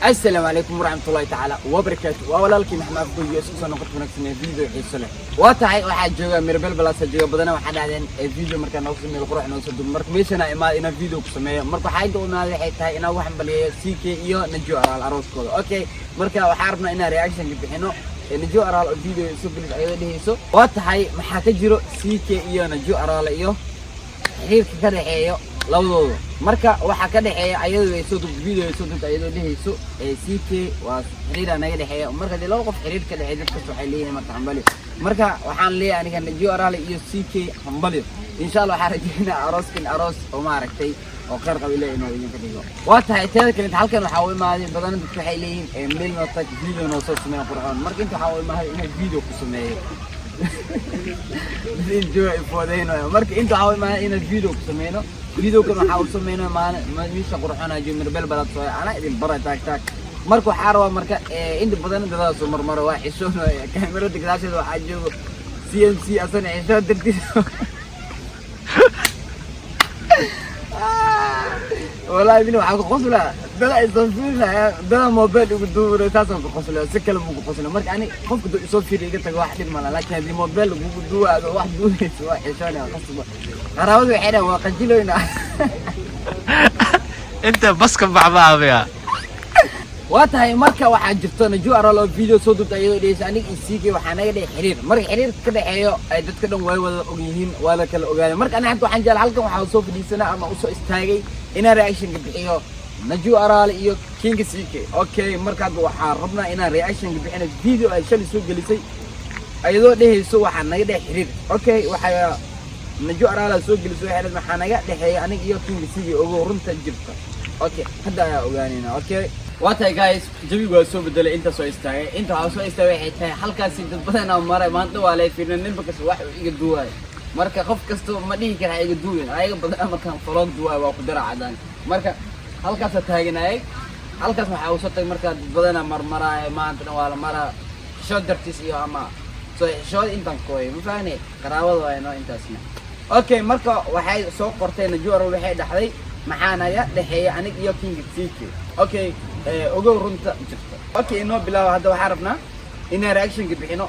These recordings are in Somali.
السلام عليكم ورحمة الله تعالى وبركاته. وأولا لكن إحنا أفضل يسوس أنا قلت نفسنا فيديو حيصله. واتعي واحد جوا مربل بلا سجوا بدنا واحد عادين فيديو مركان نوصل من القروح نوصل دم مرك مش أنا إما إنا فيديو كسمية مرك حاجة وما هذا حتى إنا واحد بلي سيكي إيو نجوا على الأروس كله. أوكي مرك وحاربنا إنا رياكشن جبهنو نجوا على الفيديو يسوق اللي أيوة اللي يسوق. واتعي محاكجرو سيكي إيو نجوا على إيو حير كذا إيو. لو marka waxa ka dhaxeeya ayadu ay soo dub video soo dub ayadu dhehayso CK waa xiriir anaga dhaxeeya marka laba qof xiriir ka dhaxeeya dadka waxay leeyihiin marka hambali marka waxaan leeyahay aniga Najiyo Araale iyo CK hambali insha Allah waxaan rajaynayaa aroos oo ma aragtay oo qeyr qabiile inuu idinka dhigo waa tahay teeda kale halkan waxa uu imaaday badan dadka waxay leeyihiin meel noo tag video noo soo sameeyo qurxoon marka inta waxa uu imaaday inuu video ku sameeyo video ifoodeeno marka inta waxa uu imaaday inuu video ku sameeyo فيديو كنا حاول سمينا ما مش قرحنا جو مربل بلد صويا أنا إذا برا تاك مركو حاروا مركا عند بدن ده سو مرة واحد شو كاميرا تكلاش ده واحد جو CMC أصلا عشان تدري والله بينو حاجة قصلا ده يصفينا ده موبايل يقدو رتاسم قصلا سكلا مو قصلا مرك يعني خوف كده يصور في ريقة واحد الملا لكن هذه موبايل يقدو واحد دون سواء عشان قصلا غراوي وحيدا وقنجلو هنا انت بس كم بعضها بيها واتهاي مركا waxaa jirto Najiyo Araale video soo dubtay ayadoo dheesani isiga waxaan naga dhig xiriir marka xiriir ka dhaxeeyo ay dadka dhan way wada og yihiin waa la kala ogaanay marka anaga waxaan jecel halkan waxa soo fadhiisanaa ama u soo istaagay ina reaction ka bixiyo Najiyo Araale iyo King CK okay marka waxaan rabnaa ina reaction ka bixino video ay shalay soo gelisay ayadoo dhehayso waxaan naga dhig xiriir okay waxa Najiyo Araale soo gelisay waxaan naga dhaxeeyo aniga iyo King CK oo runta jirta okay hadda ayaa ogaanayna okay واتاي جايز جبي واسو بدل انت سو استاغي انت سو استاغي حيتاي halkaasi dad badan oo maray maanta waa lay fiirnaa ninba kas wax iga duway marka qof kasto ma dhihi kara iga duwin ayaga badan markaan faloog duway waa ku daracadaan marka halkaas taaganay halkaas waxa uu soo tagay marka dad badan marmaraay maanta waa la maraa shodartis iyo ama soo shood intan kooy ma faahne qaraabada waa inoo intaasna okay marka waxay soo qortay Najiyo Araale waxay dhaxday maxaa naga dhaxeeya aniga iyo King CK okay ogow runta jirta okay inoo bilaw hadda waxaan rabnaa inaan reaction ka bixino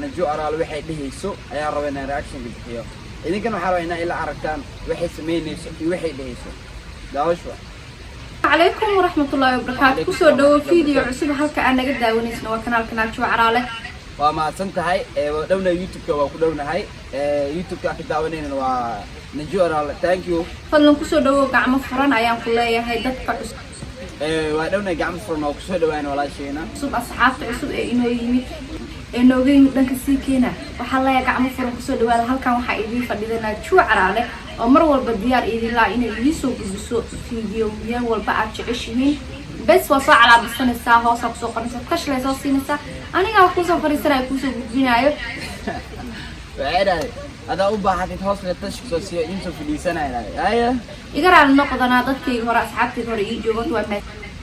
Najiyo Araale waxay dhehayso ayaa rabaa inaan reaction ka bixiyo idinkan waxaan rabaa inaan ila aragtaan waxay sameynayso iyo waxay dhehayso daawasho عليكم ورحمة الله وبركاته كسر دو فيديو عصيب هالك أنا قد داونيس نوا كنال Najiyo Araale وما سنتهاي ودونا يوتيوب كودونا هاي يوتيوب كداونين Najiyo Araale thank you فلان كسر دو قعمة فرن أيام كلها هاي دتك ودونا قعمة فرن أو كسر دوين ولا شيءنا عصب أصحابته عصب إنه يمي إنه جين دنك سيكينا وحلا يا قعمة فرن كسر دو هالكان وحيدي فدينا Najiyo Araale عمر والبديار إذا لا إنه يسوق بسوق فيديو يا والبعض عشرين بس وصل على بستان الساعة وصل سوق الناس كش لا يصير الناس أنا قاعد كوسا فريسنا كوسا بجناية بعيدا هذا أوبا حتى توصل التشخيص سوسيا يمسك في لسانه هاي يقرأ على النقطة أنا ضدك وراء أصحابتي وراء يجوا وما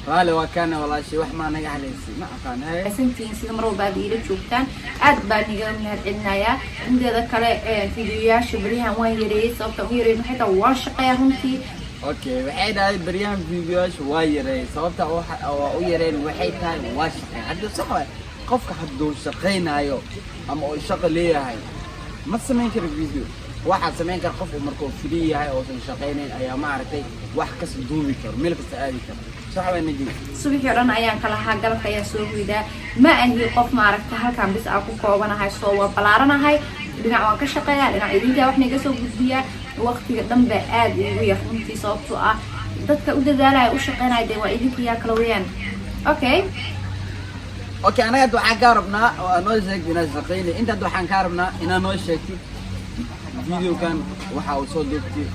قال وكان والله شيء وح ما نجح عليه ما كان هاي سنتين سيد مرة بعد يرد شوفتان أدبني قام من هالعناية عند ذكر فيديوهات شبريها وين يريس أو تغيير حتى واشقة همتي اوكي waxay dhahay bariyaan videos waa yaray sababta oo yareen waxay tahay waa shaqay hadda sax way qofka hadduu shaqeynayo ama oo shaqo leeyahay ma sameyn karo video waxa sameyn kar qof markuu free yahay oo san shaqeynayn ayaa ma aragtay wax ka soo duubi karo meel kasta aadi karo sax way Najiyo subaxii oran ayaan kala galka ayaa soo wiidaa ma ahi qof ma aragtay halkan bis aan ku koobanahay soo waa balaaranahay dhinac waan ka shaqeeyaa dhinac idinka wax naga soo gudbiyaa waqtiga dhanba aad ugu yar runtii sababtoo ah dadka u dadaalaya u shaqeynaya waa idinka yaa kala weeyaan okay anaga waxaan ka rabnaa oo noo sheegina shaqeynay inta waxaan ka rabnaa inaan noo sheegtid video kan waxa uu soo duubtay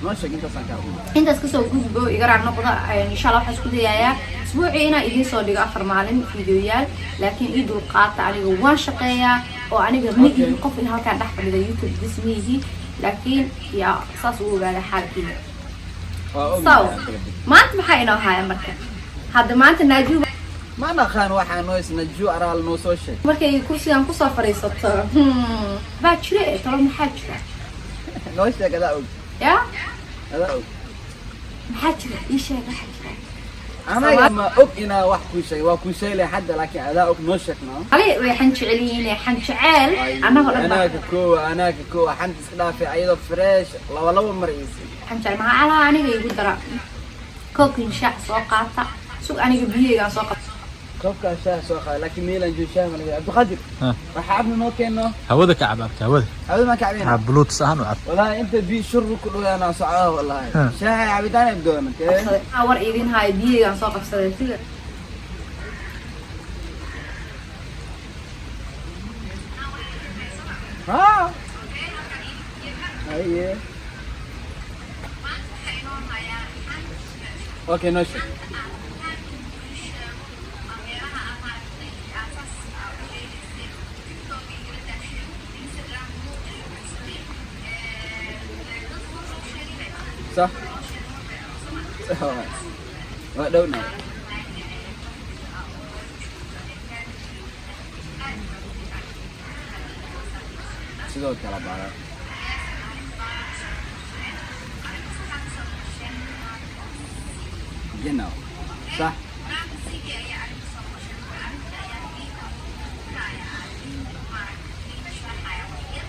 noo sheeg inta san ka rabnaa intaas ka soo gudbo iga raacno qoda insha Allah waxaan isku dayayaa isbuucii inaan idin soo dhigo 4 maalin fiidiyoyaal laakiin ii dul qaata aniga waan shaqeeyaa oo aniga ma ihi qof in halkaan dhex fadhiyo YouTube dismihi laakiin ya saas uu ogaada xaalkiisa ما أنت محاينة هاي مركب هذا ما أنت ناجو ما نخان واحد نويس Najiyo Araale نوصل شيء مركب كرسي عن كوسا فريسة بعد شري ترى محاجة نويس كذا أقول يا هذا أقول محاجة إيش هذا محاجة أنا ما أنا واحد كل شيء وكل شيء لحد لكن أداء نوشكنا علي ويحن شعلين حن شعال أنا كوكو حنت سكنا في أيضا فريش لا والله مريسي حن شعال ما على أنا يقول ترى كوكين شاع سوقاتا سوق أنا جبيه سوقات كوكا شاه سوقا لكن ميلان جو شاه من عبد القادر راح عبنا نو كأنه هودك عبابك هودك هذا ما كعبين عب بلوت صحن وعب والله أنت بي شر كله أنا صعاه والله شاه عبيدان يبدو من كده أور إيدين هاي بيه سوقات سوقات ها أيه أوكي نوشك صح ما دونا sidoo kala baara genau صح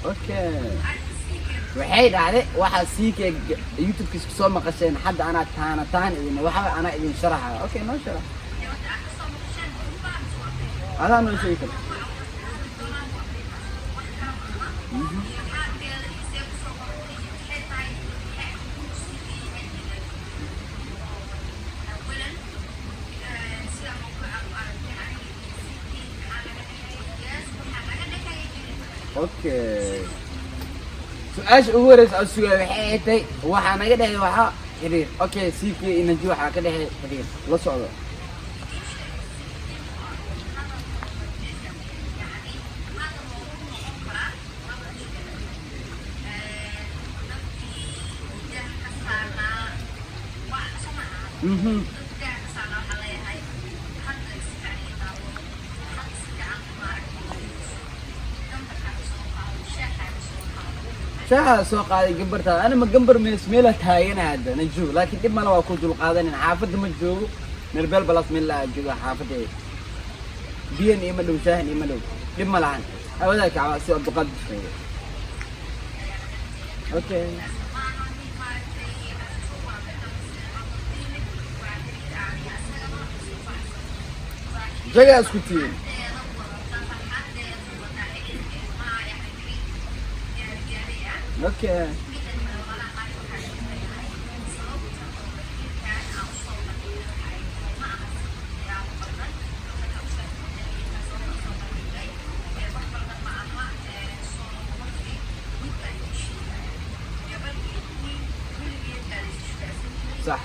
اوكي waxay dhacday waxa siikay youtube-kiisa soo maqasheen hadda ana taan idin waxa ana idin sharaxa okay noo sharax ada noo sheegay اوكي سؤال أول سؤال سؤال حياتي وحنا قدها وحا حرير أوكي سيكي إن جوحة قدها حرير لا صعوبة شاها سوق هذه جبرتها أنا ما جنبر من اسميلة هاينا هذا نجوا لكن دب ما لو أكون جل قادين حافظ مجوا نربل بلاس من الله جوا حافظ إيه بين يملو شاهن يملو دب ما لعن أولا كعواسي أبقد أوكي جاي أسكتين اوكي صح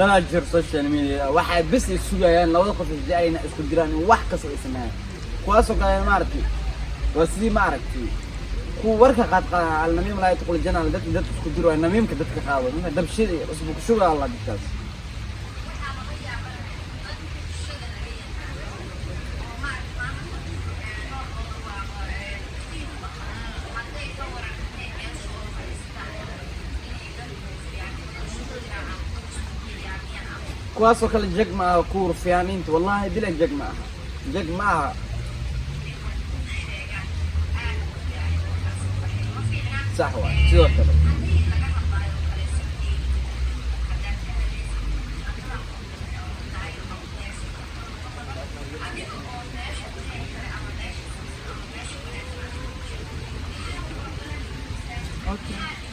ده أجر سوشيال ميديا واحد بس يسوق يعني لو دخلت الجاي ناس كجيران واحد كسر اسمها كواسو كان مارتي وسلي مارتي كو وركا قد على النميم لا يدخل الجنة ده كجيرو النميم كده تخاوي من ده بشيء اسمه شو الله بيتاس كواسو كل جق معها كور فيانين والله بلا جق معها صحوة شو كذا اوكي